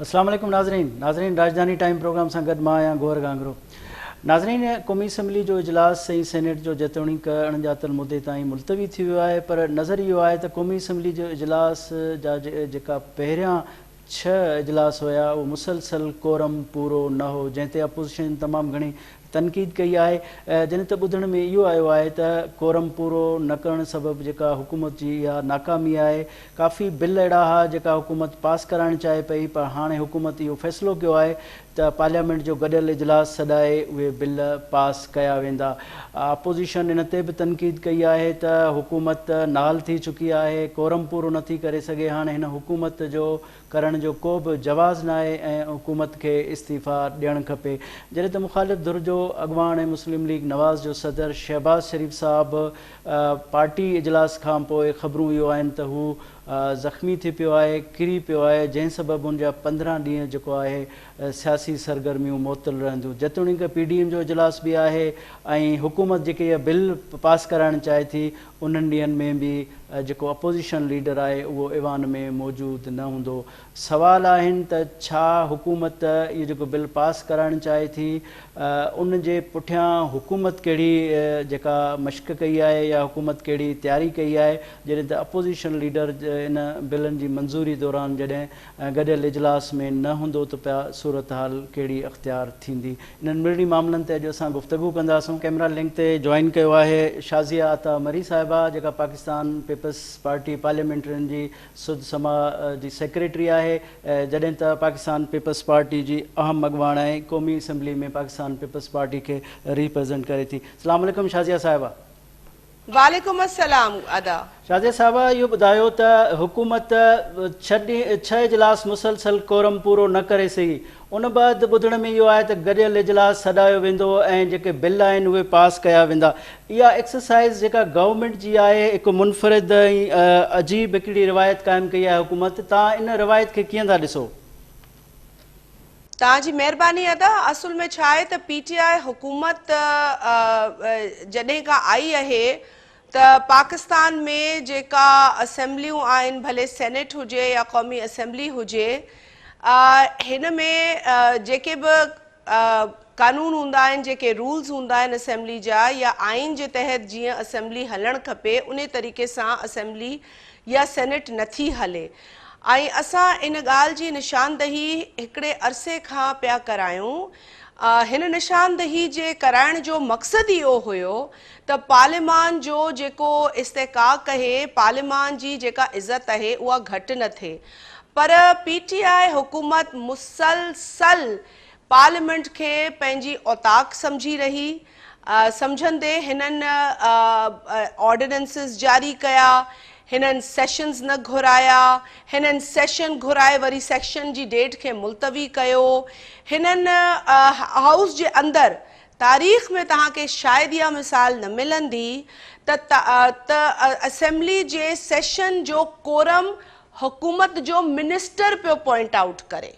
अस्सलाम वालेकुम नाज़रीन राजधानी टाइम प्रोग्राम सां गॾु मां आहियां गौहर गांगरो। नाज़रीन, क़ौमी असम्बली जो इजलास ऐं सेनेट जो जेतोणीकि अणॼातल मुदे ताईं मुलतवी थी वियो आहे, पर नज़र इहो आहे त क़ौमी असम्बली जो इजलास जा जेका पहिरियां 6 इजलास हुया उहो मुसलसल कोरम पूरो न हो, जंहिं ते अपोज़िशन तमामु घणी तनक़ीद कई आहे। जॾहिं त ॿुधण में इहो आयो आहे त कोरम पूरो न करण सबबि जेका हुकूमत जी इहा नाकामी आहे। काफ़ी बिल अहिड़ा हुआ जेका हुकूमत पास कराइणु चाहे पई, पर हाणे हुकूमत इहो फ़ैसिलो कयो आहे त पार्लियामेंट जो गॾियल इजलास सॾाए उहे बिल पास कया वेंदा। अपोज़िशन इन ते बि तनक़ीद कई आहे त हुकूमत नाल थी चुकी आहे, कोरम पूरो नथी करे सघे, हाणे हिन हुकूमत जो करण जो को बि जवाज़ न आहे ऐं हुकूमत खे इस्तीफ़ा ॾियणु खपे। जॾहिं त मुख़ालिफ़ धुर जो अॻवान ऐं मुस्लिम लीग नवाज़ जो सदर शहबाज़ शरीफ़ साहिबु पार्टी इजलास खां पोइ ख़बरूं इहो आहिनि त हू ज़ख़्मी थी पियो आहे, किरी पियो आहे, जंहिं सबबि हुनजा 15 ॾींहं जेको आहे सियासी सरगर्मियूं मुअतल रहंदियूं। जेतोणीकि PDM जो इजलास बि आहे ऐं हुकूमत जेके इहा बिल पास कराइणु चाहे थी, उन्हनि ॾींहंनि में बि जेको अपोज़िशन लीडर आहे उहो ऐवान में मौजूदु न हूंदो। सवाल आहिनि त छा हुकूमत इहो जेको बिल पास कराइणु चाहे थी उन जे पुठियां हुकूमत कहिड़ी जेका मश्क कई आहे या हुकूमत कहिड़ी तयारी कई आहे, जॾहिं त अपोज़िशन लीडर इन बिलनि जी मंज़ूरी दौरान जॾहिं गॾियल इजलास में न हूंदो त पिया सूरत हाल कहिड़ी अख़्तियार थींदी। इन्हनि ॿिन्ही मामलनि ते अॼु असां गुफ़्तगू कंदासीं। कैमरा लिंक ते जॉइन कयो आहे शाज़िया अता मरी साहिबा, जेका पाकिस्तान पीपल्स पार्टी पार्लियामेंटरियुनि जी सुद समा जी सेक्रेटरी आहे, जॾहिं त पाकिस्तान पीपल्स पार्टी जी अहम अॻवान आहे, क़ौमी असम्बली में पाकिस्तान पीपल्स पार्टी खे रिप्रेज़ेंट करे थी। अस्सलाम वालेकुम शाज़िया साहिबा। वालेकुम अस्सलाम अदा। शाज़िया साहिबा, इहो ॿुधायो त हुकूमत 6 इजलास मुसलसल कोरम पूरो न करे सघी, उन बैदि ॿुधण में इहो आहे त गॾियल इजलास सॾायो वेंदो ऐं जेके बिल आहिनि उहे पास कया वेंदा। इहा एक्सरसाइज़ जेका गवर्नमेंट जी आहे, हिकु मुनफ़रिद ऐं अजीब हिकिड़ी रिवायत क़ाइमु कई आहे हुकूमत, तव्हां इन रिवायत खे कीअं था ॾिसो? तव्हांजी महिरबानी अदा। असुल में छा आहे त PTI हुकूमत जॾहिं खां आई आहे त पाकिस्तान में जेका असेंबलियूं आहिनि, भले सेनेट हुजे या क़ौमी असम्बली हुजे, हिन में जेके बि कानून हूंदा आहिनि, जेके रूल्स हूंदा आहिनि असेंबली जा या आइन जे तहत जीअं असेंबली हलणु खपे, उन तरीक़े सां असेंबली या सेनेट नथी हले। ऐं असां इन ॻाल्हि जी निशानदही हिकिड़े अरसे खां पिया करायूं। हिन निशानदही जे कराइण जो मक़सदु इहो हुयो त पार्लियामान जो जेको इस्तेकाक आहे, पार्लियामान जी जेका इज़त आहे उहा घटि न थिए। पर PTI हुकूमत मुसलसल पार्लियामेंट खे पंहिंजी औताक सम्झी रही, सम्झंदे हिननि ऑर्डिनेंसिस जारी कया, हिननि सेशन्स न घुराया, हिननि सेशन घुराए वरी सेशन जी डेट खे मुलतवी कयो। हिननि हाउस जे अंदरि तारीख़ में तव्हांखे शायदि इहा मिसाल न मिलंदी त असेंबली जे सेशन जो कोरम हुकूमत जो मिनिस्टर पियो पॉइंट आउट करे।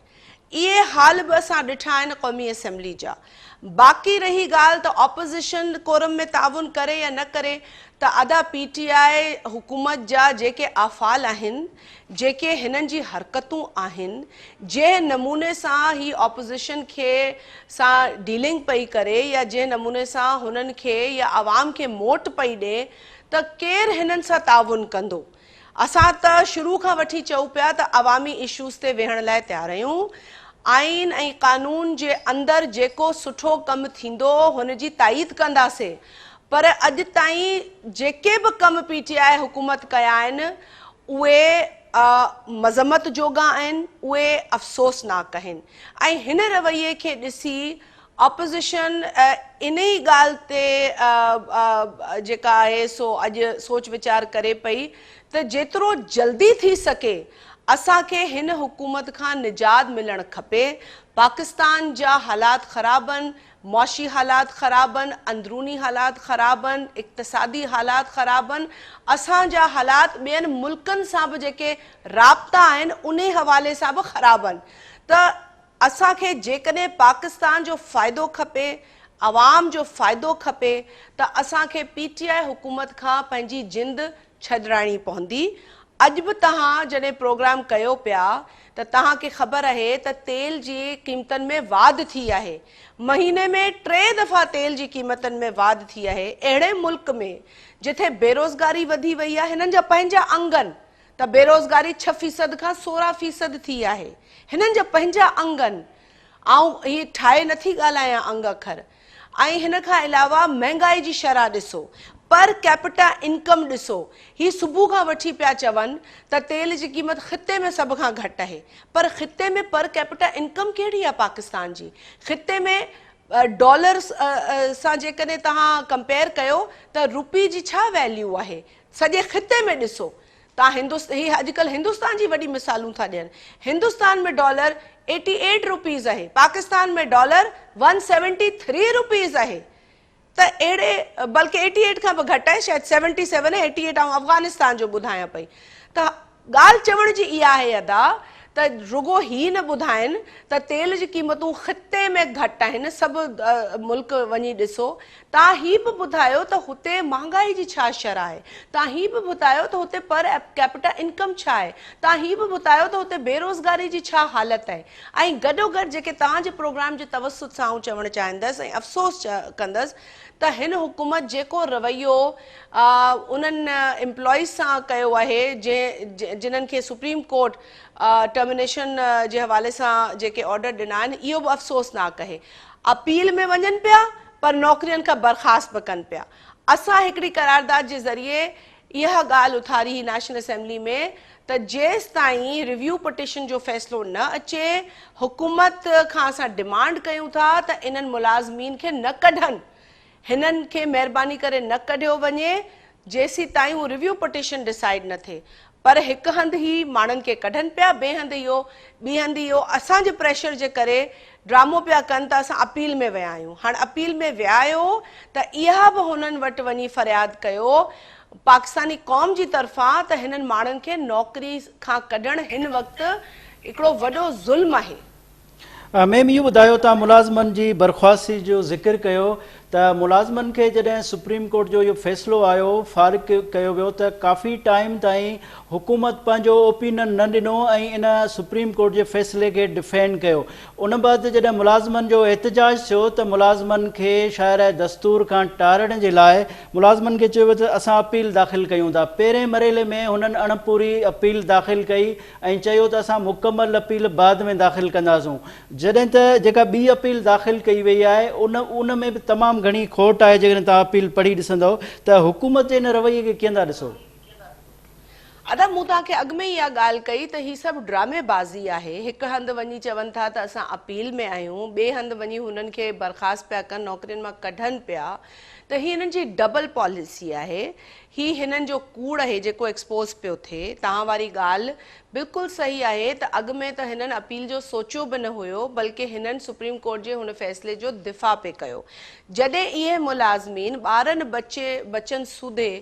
इहे हाल बि असां ॾिठा आहिनि क़ौमी असम्बली जा। बाक़ी रही ॻाल्हि त ऑपोज़िशन कोरम में ताउन करे या न करे, त अदा PTI हुकूमत जा जेके आफ़ाल आहिनि, जेके हिननि जी हरकतूं आहिनि, जंहिं नमूने सां ही ऑपोज़िशन खे सां डीलिंग पई करे या जंहिं नमूने सां हुननि खे या आवाम खे मोट पई ॾिए, त केरु हिननि सां ताउन कंदो? असां त शुरू खां वठी चऊं पिया त अवामी इशूज़ ते वेहण लाइ तयारु आहियूं। आइन ऐं कानून जे अंदरि जेको सुठो कमु थींदो हुन जी ताईद कंदासीं, पर अॼु ताईं जेके बि कम PTI हुकूमत कया आहिनि उहे मज़मत जोगा आहिनि, उहे अफ़सोसनाक आहिनि। ऐं हिन रवैये खे ॾिसी ऑपोज़िशन इन ई ॻाल्हि ते जेका आहे सो अॼु सोच वीचार करे पई त जेतिरो जल्दी थी सके असांखे हिन हुकूमत खां निजात मिलणु खपे। पाकिस्तान जा हालात ख़राब आहिनि, मुआशी हालात ख़राब आहिनि, अंदरूनी हालात ख़राब आहिनि, इक़्तिसादी हालात ख़राब आहिनि। असांजा हालात ॿियनि मुल्कनि सां बि जेके राब्ता आहिनि उन हवाले सां बि ख़राब आहिनि। त असांखे जेकॾहिं पाकिस्तान जो फ़ाइदो खपे, आवाम जो फ़ाइदो खपे, त असांखे PTI हुकूमत खां पंहिंजी जिंद छॾाइणी पवंदी। अॼु बि तव्हां जॾहिं प्रोग्राम कयो पिया त तव्हांखे ख़बर आहे त तेल जी क़ीमतनि में वाधि थी आहे। महीने में 3 दफ़ा तेल जी क़ीमतनि में वाधि थी आहे। अहिड़े मुल्क में जिथे बेरोज़गारी वधी वई आहे, हिननि जा पंहिंजा अंग आहिनि त बेरोज़गारी 6% खां 16% थी आहे। हिननि जा पंहिंजा अंग आहिनि। ऐं हीअ ठाहे नथी ॻाल्हायां अंग अखर। ऐं हिन खां अलावा महांगाई जी शरह ॾिसो, पर कैपिटा इनकम ॾिसो। ही सुबुह खां वठी पिया चवनि त तेल जी क़ीमत ख़िते में सभ खां घटि आहे, पर ख़िते में पर कैपिटा इनकम कहिड़ी आहे पाकिस्तान जी? ख़िते में डॉलर सां जेकॾहिं तव्हां कंपेयर कयो त रुपी जी छा वैल्यू आहे? सॼे ख़िते में ॾिसो तव्हां हीअ अॼुकल्ह हिंदुस्तान जी वॾी मिसालूं था ॾियनि। हिंदुस्तान में डॉलर 88 रुपीज़ आहे, पाकिस्तान में डॉलर 173 रुपीज़ आहे। त अहिड़े बल्कि 88 खां बि घटि आहे, शायदि 77 आहे, 88 ऐं अफ़गानिस्तान जो ॿुधायां पई। त ॻाल्हि चवण जी इहा आहे अदा त रुगो ही न ॿुधाइनि त तेल जी क़ीमतूं ख़िते में घटि आहिनि, सभु मुल्क वञी ॾिसो। तव्हां ही बि ॿुधायो त हुते महांगाई जी छा शरह आहे, तव्हां ही बि ॿुधायो त हुते पर कैपिटा इनकम छा आहे, तव्हां ही बि ॿुधायो त हुते बेरोज़गारी जी छा हालत आहे। ऐं गॾोगॾु जेके तव्हांजे प्रोग्राम जे तवसुत सां आउं चवणु चाहींदसि ऐं अफ़सोस कंदसि त हिन हुकूमत जेको रवैयो उन्हनि एम्प्लॉइज़ सां कयो आहे जिन्हनि खे सुप्रीम कोर्ट टर्मिनेशन जे हवाले सां जेके ऑर्डर ॾिना आहिनि, इहो बि अफ़सोसनाक आहे। अपील में वञनि पिया पर नौकरियुनि खां बर्ख़ास्त बि कनि पिया। असां हिकिड़ी करारदाद जे ज़रिए इहा ॻाल्हि उथारी हुई नेशनल असेंबली में त जेसि ताईं रिव्यू पिटिशन जो फ़ैसिलो न अचे, हुकूमत खां असां डिमांड कयूं था त इन्हनि मुलाज़मीन खे न कढनि, हिननि खे महिरबानी करे न कढियो वञे जेसीं ताईं उहो रिव्यू पिटिशन डिसाइड न थिए। पर हिकु हंधि ई माण्हुनि खे कढनि पिया, ॿिए हंधि इहो असांजे प्रेशर जे करे ड्रामो पिया कनि त असां अपील में विया आहियूं। हाणे अपील में विया आहियो त इहा बि हुननि वटि वञी फ़रियाद कयो पाकिस्तानी क़ौम जी तरफ़ां त हिननि माण्हुनि खे नौकरी खां कढणु हिन वक़्तु हिकिड़ो वॾो ज़ुल्म आहे। मैम इहो ॿुधायो तव्हां मुलाज़मनि जी बर्ख़ास्ती जो ज़िक्र कयो त मुलाज़मनि खे जॾहिं सुप्रीम कोर्ट जो इहो फ़ैसिलो आयो, फ़ारिग कयो वियो त काफ़ी टाइम ताईं हुकूमत पंहिंजो ओपिनियन न ॾिनो ऐं इन सुप्रीम कोर्ट जे फ़ैसिले खे डिफेंड कयो। उन बैदि जॾहिं मुलाज़मनि जो एहतिजाज थियो त मुलाज़मनि खे शाइराए दस्तूर खां टारण जे लाइ मुलाज़मनि खे चयो वियो त असां अपील दाख़िल कयूं था। पहिरें मरहले में हुननि अणपूरी अपील दाख़िल कई ऐं चयो त असां मुकमल अपील बाद में दाख़िल कंदासूं। जॾहिं त जेका ॿी अपील दाख़िल कई वई आहे उन में बि तमामु घणी खोट आहे। जेकॾहिं तव्हां अपील पढ़ी ॾिसंदव त हुकूमत जे हिन रवैये खे कीअं था ॾिसो? अदा मूं तव्हांखे अॻु में इहा ॻाल्हि कई त हीअ सभु ड्रामेबाज़ी आहे। हिकु हंधि वञी चवनि था त असां अपील में आहियूं, ॿिए हंधि वञी हुननि खे बर्ख़ास्त पिया कनि, नौकरियुनि मां कढनि पिया। त हीअ हिननि जी डबल पॉलिसी आहे, ही हिननि जो कूड़ आहे जेको एक्सपोज़ पियो थिए। तव्हां वारी ॻाल्हि बिल्कुलु सही आहे त अॻु में त हिननि अपील जो सोचियो बि न हुयो, बल्कि हिननि सुप्रीम कोर्ट जे हुन फ़ैसिले जो दिफ़ा पे कयो। जॾहिं इहे मुलाज़मीन ॿारनि बचनि सूदे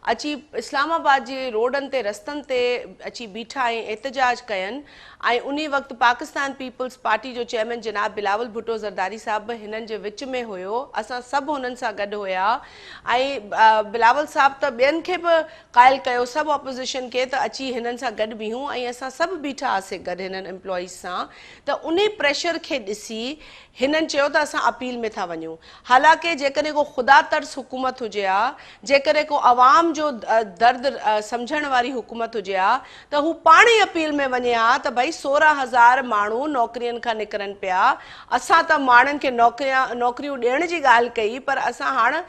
अची इस्लामाबाद जे रोडनि ते रस्तनि ते अची बीठा ऐं एहतिजाज कयनि ऐं उन वक़्तु पाकिस्तान पीपल्स पार्टी जो चेयरमैन जनाब बिलावल भुट्टो ज़रदारी साहब बि हिननि जे विच में हुयो। असां सभु हुननि सां गॾु हुया ऐं बिलावल साहब त ॿियनि खे बि क़ाइल कयो, सभु ऑपोज़िशन खे, त अची हिननि सां गॾु बीहूं ऐं असां सभु बीठा हुआसीं गॾु हिननि एम्प्लॉइज़ सां। त उन प्रेशर खे ॾिसी हिननि चयो त असां अपील में था वञूं। हालांकि जेकॾहिं को ख़ुदा तर्स हुकूमत हुजे हा, जेकॾहिं को आवाम जो दर्द सम्झण वारी हुकूमत हुजे हा, त हू पाण ई अपील में वञे हा त भई 16,000 माण्हू नौकरियुनि खां निकिरनि पिया। असां त माण्हुनि खे नौकरियूं ॾियण जी ॻाल्हि कई, पर असां हाणे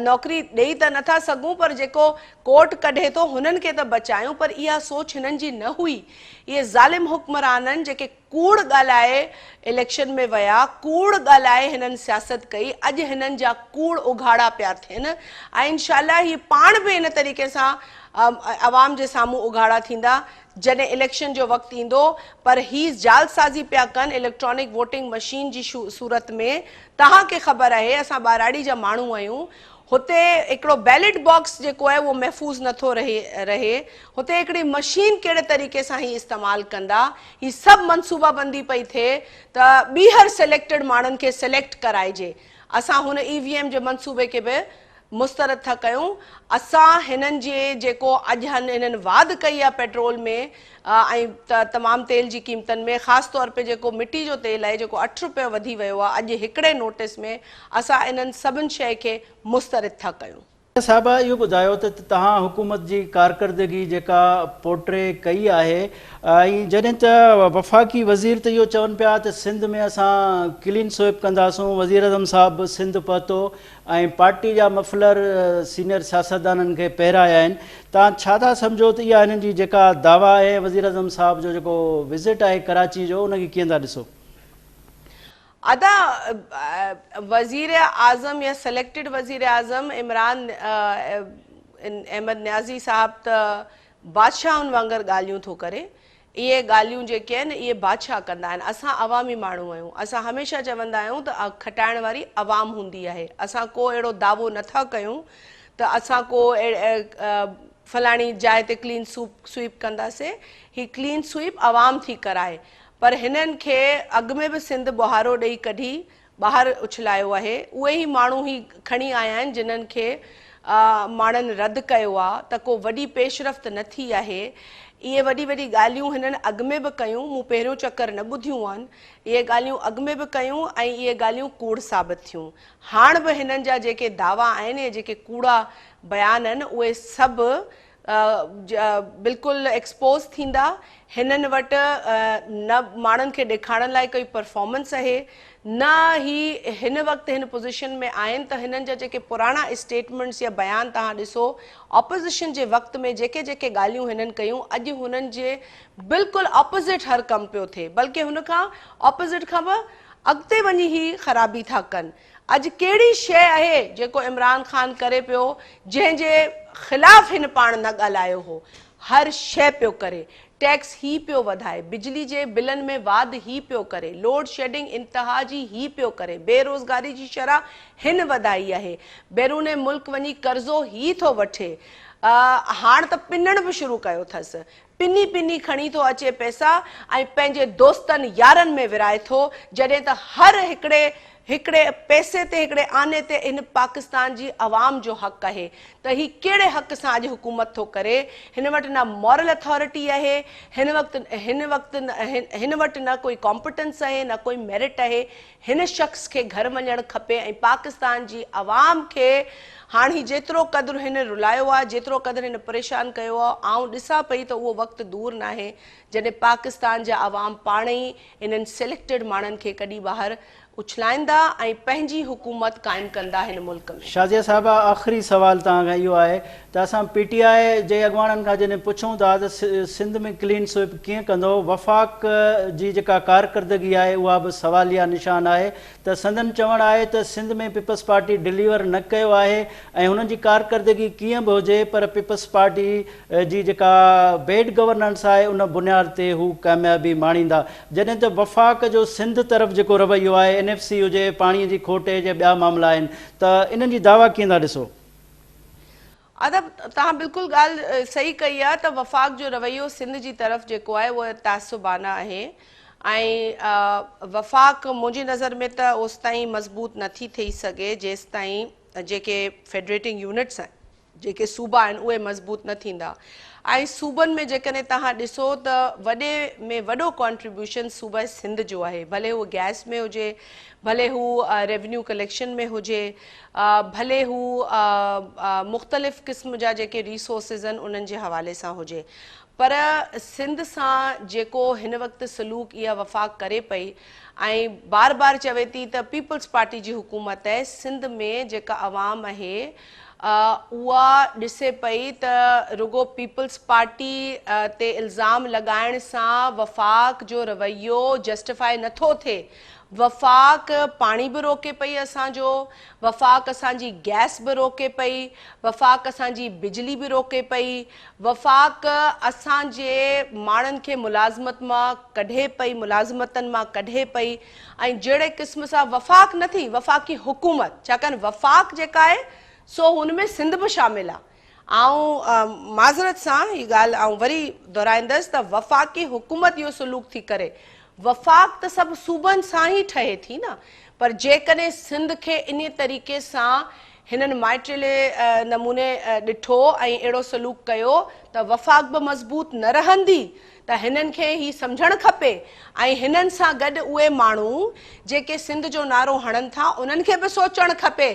नौकरी ॾेई त नथा सघूं, पर जेको कोर्ट कढे थो हुननि खे त बचायूं। पर इहा सोच हिननि जी न हुई। इहे ज़ालिम हुक्मराननि जेके कूड़ ॻाल्हाए इलेक्शन में विया, कूड़ ॻाल्हाए हिननि सियासत कई, अॼु हिननि जा कूड़ उघाड़ा पिया थियनि ऐं इंशाअल्लाह हीअ पाण बि इन तरीक़े सां अवाम जे साम्हूं उघाड़ा थींदा जॾहिं इलेक्शन जो वक़्तु ईंदो। पर ही जालसाज़ी पिया कनि इलेक्ट्रॉनिक वोटिंग मशीन जी सूरत में। तव्हांखे ख़बर आहे असां ॿाराड़ी जा माण्हू आहियूं, हुते हिकिड़ो बैलेट बॉक्स जेको आहे उहो महफ़ूज़ नथो रहे। हुते हिकिड़ी मशीन कहिड़े तरीक़े सां ही इस्तेमालु कंदा, ही सभु मनसूबाबंदी पई थिए त ॿीहर सिलेक्टेड माण्हुनि खे सिलेक्ट कराइजे। असां हुन EVM जे मनसूबे खे बि मुस्तरद था कयूं। असां हिननि जे जेको अॼु हिननि वाध कई आहे पेट्रोल में ऐं तमामु तेल जी क़ीमतनि में, ख़ासि तौर पे जेको मिटी जो तेल आहे जेको 8 रुपए वधी वियो आहे अॼु हिकिड़े नोटिस में, असां इन्हनि सभिनि शइ खे मुस्तरद था कयूं। साहिबा इहो ॿुधायो त तव्हां हुकूमत जी कारकर्दगी जेका पोर्ट्रे कई आहे ऐं जॾहिं त वफ़ाक़ी वज़ीर त इहो चवनि पिया त सिंध में असां क्लीन स्वीप कंदासूं, वज़ीर अज़म साहब बि सिंध पहुतो ऐं पार्टी जा मफ़लर सीनियर सियासतदाननि खे पहिराया आहिनि। तव्हां छा था सम्झो त इहा हिननि जी जेका दावा आहे वज़ीर अज़म साहब जो जेको विज़िट आहे कराची जो, उनखे कीअं था ॾिसो? अदा वज़ीर आज़म या सिलेक्टेड वज़ीर आज़म इमरान अहमद न्याज़ी साहब त बादशाहनि वांगुरु ॻाल्हियूं थो करे। इहे ॻाल्हियूं जेके आहिनि इहे बादशाह कंदा आहिनि। असां अवामी माण्हू आहियूं, असां हमेशह चवंदा आहियूं त खटाइण वारी अवाम हूंदी आहे। असां को अहिड़ो दावो नथा कयूं त असां को फलाणी जाइ ते क्लीन स्वीप कंदासीं। ही क्लीन स्वीप अवाम थी कराए, पर हिननि खे अॻु में बि सिंध बुहारो ॾेई कढी ॿाहिरि उछलायो आहे। उहे ई माण्हू ही खणी आया आहिनि जिन्हनि खे माण्हुनि रद्द कयो आहे, त को वॾी पेशरफ़्त न थी आहे। इहे वॾी वॾी ॻाल्हियूं हिननि अॻु में बि कयूं, मूं पहिरियों चकर न ॿुधियूं आहिनि। इहे ॻाल्हियूं अॻु में बि कयूं ऐं इहे ॻाल्हियूं कूड़ साबित थियूं। हाणे बि हिननि जा जेके दावा आहिनि या जेके कूड़ा बयान आहिनि उहे सभु बिल्कुलु एक्सपोज़ थींदा। हिननि वटि न माण्हुनि खे ॾेखारण लाइ कोई परफॉर्मेंस आहे, न ही हिन वक़्तु हिन पोज़ीशन में आहिनि त हिननि जा जेके पुराणा स्टेटमेंट्स या बयान तव्हां ॾिसो ऑपोज़िशन जे वक़्त में जेके जेके ॻाल्हियूं हिननि कयूं, अॼु हुननि जे बिल्कुलु ऑपोज़िट हर कमु पियो थिए, बल्कि हुन खां ऑपोज़िट खां बि अॻिते वञी ही ख़राबी था कनि। अॼु कहिड़ी शइ आहे जेको इमरान ख़ान करे पियो जंहिंजे ख़िलाफ़ हिन पाण न ॻाल्हायो हो? हर शइ पियो करे। टैक्स ही पियो वधाए, बिजली जे बिलनि में वाध ही पियो करे, लोड शेडिंग इंतहा जी ही पियो करे, बेरोज़गारी जी शरह हिन वधाई आहे, बैरून मुल्क वञी कर्ज़ो ही थो वठे। हाणे त पिनण बि शुरू कयो अथसि। पिनी पिनी खणी थो अचे पैसा ऐं पंहिंजे दोस्तनि यारनि में विराए थो, जॾहिं त हर हिकिड़े पैसे ते हिकिड़े आने ते इन पाकिस्तान जी अवाम जो हक़ आहे। त ही कहिड़े हक़ सां अॼु हुकूमत थो करे? हिन वटि न मॉरल अथॉरिटी आहे, हिन वटि न कोई कॉम्पिटेंस आहे, न कोई मेरिट आहे। हिन शख़्स खे घर वञणु खपे ऐं पाकिस्तान जी अवाम खे हाणे ही जेतिरो क़दुरु हिन रुलायो आहे, जेतिरो क़दुरु हिन परेशान कयो आहे, आउं ॾिसां पई त उहो वक़्तु दूर न आहे जॾहिं पाकिस्तान जा अवाम पाण ई इन्हनि सिलेक्टेड माण्हुनि खे कॾहिं ॿाहिरि उछलाईंदा ऐं पंहिंजी हुकूमत क़ाइमु कंदा हिन मुल्क में। शाज़िया साहिबा, आख़िरी सवाल तव्हां खां इहो आहे त असां PTI जे अॻुवाणनि खां जॾहिं पुछूं था त सिंध में क्लीन स्वीप कीअं कंदो, वफ़ाक़ जी जेका कारकर्दगी आहे उहा बि सवालिया निशान आहे। त संदन चवणु आहे त सिंध में पीपल्स पार्टी डिलीवर न कयो आहे ऐं हुननि जी कारकर्दगी कीअं बि हुजे, पर पीपल्स पार्टी जी जेका बेड गवर्नेंस आहे उन बुनियाद ते हू कामयाबी माणींदा। जॾहिं त वफ़ाक़ जो सिंध तरफ़ जेको रवैयो आहे, NFC हुजे, पाणीअ जी खोट जे ॿिया मामला आहिनि, त इन्हनि जी दावा कीअं था ॾिसो? अदब तव्हां बिल्कुलु ॻाल्हि सही कई आहे त वफ़ाक़ जो रवैयो सिंध जी तरफ़ जेको आहे उहो तासुबाना आहे ऐं वफ़ाक़ मुंहिंजी नज़र में त ओसि ताईं मज़बूत नथी थी सघे जेसि ताईं जेके फेडरेटिंग यूनिट्स आहिनि, जेके सूबा आहिनि उहे मज़बूत न थींदा। ऐं सूबनि में जेकॾहिं तव्हां ॾिसो त वॾे में वॾो कॉन्ट्रीब्यूशन सूबे सिंध जो आहे, भले हू गैस में हुजे, भले हू रेवेन्यू कलेक्शन में हुजे, भले हू मुख़्तलिफ़ क़िस्म जा जेके रिसोर्सिस आहिनि उन्हनि जे हवाले सां हुजे। पर सिंध सां जेको हिन वक़्तु सलूक इहा वफ़ाक़ करे पई ऐं बार बार चवे थी त पीपल्स पार्टी जी हुकूमत आहे, सिंध में जेका अवाम आहे उहा ॾिसे पई त रुगो पीपल्स पार्टी ते इल्ज़ाम लॻाइण सां वफ़ाक़ जो रवैयो जस्टिफाई नथो थिए। वफ़ाक़ पाणी बि रोके पई असांजो, वफ़ाक़ असांजी गैस बि रोके पई, वफ़ाक़ असांजी बिजली बि रोके पई, वफ़ाक़ असांजे माण्हुनि खे मुलाज़मत मां कढे पई, मुलाज़मतनि मां कढे पई। ऐं जहिड़े क़िस्म सां वफ़ाक़ न थी, वफ़ाक़ी हुकूमत, छाकाणि वफ़ाक़ जेका आहे सो हुन में सिंध बि शामिल आहे। ऐं माज़रत सां हीअ ॻाल्हि आउं वरी दोहराईंदसि त वफ़ाक़ी हुकूमत इहो सलूक थी करे। वफ़ाक़ त सभु सूबनि सां ई ठहे थी न, पर जेकॾहिं सिंध खे इन तरीक़े सां हिननि माइटिले नमूने ॾिठो ऐं अहिड़ो सलूक कयो त वफ़ाक़ बि मज़बूत न रहंदी। त हिननि खे ही सम्झणु खपे ऐं हिननि सां गॾु उहे माण्हू जेके सिंध जो नारो हणनि था उन्हनि खे बि सोचणु खपे